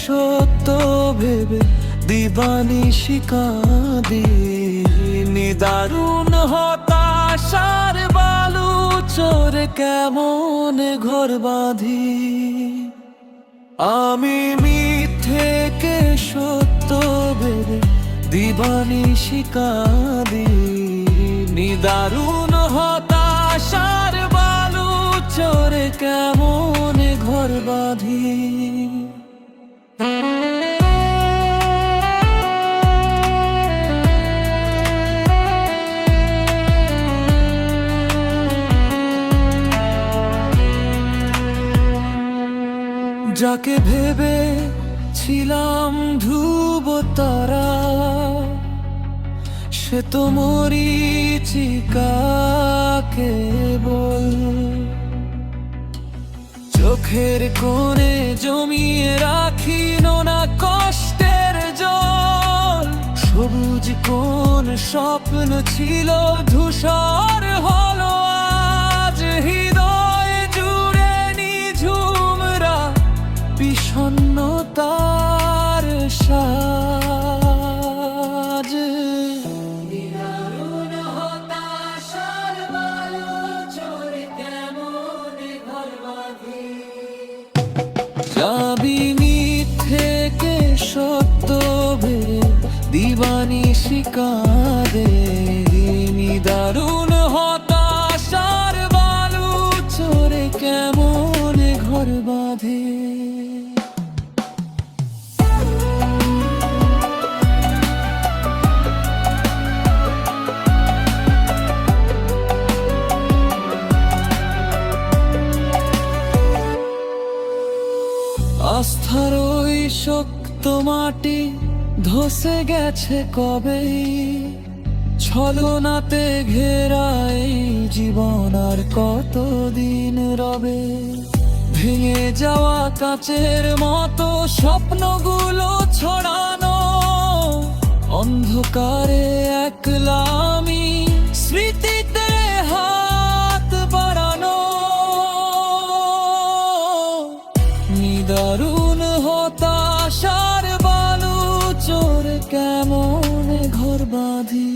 সত্য ভেবে দিবানিশি কাঁদি, নিদারুণ হতাশার বালু চোরে কেমন ঘর বাঁধি। আমি মিথ্যেকে সত্য ভেবে দিবানিশি কাঁদি, নিদারুণ হতাশার বালু চোরে কেমন ঘর বাঁধি। যাকে ভেবে ছিলাম ধ্রুব তারা, সে তো মরীচিকা কেবল। চোখের কোণে জমিয়ে রাখি নোনা কষ্টের জল, সবুজ কোন স্বপ্ন ছিল ধূসর হলো আজ। হৃদয় জুড়ে নিঝুমরা বিষণ্ণতার সাজ। নিদারুণ হতাশার বালু চোরে কেমন ঘর বাঁধি। যাবি মিথ্যেকে সত্য ভেবে দিবানিশি কাঁদে, নিদারুণ হতাশার বালু চোরে কেমন ঘর বাঁধে। আস্থার ওই শক্ত মাটি ধসে গেছে কবে, ছলনাতে ঘেরা এই জীবন আর কতদিন রবে। ভেঙে যাওয়া কাচের মতো স্বপ্নগুলো ছড়ানো, অন্ধকারে একলা আমি স্মৃতিতে হাত বাড়ানো। নিদারুণ হতাশার বালু চোরে কেমন ঘর বাঁধি।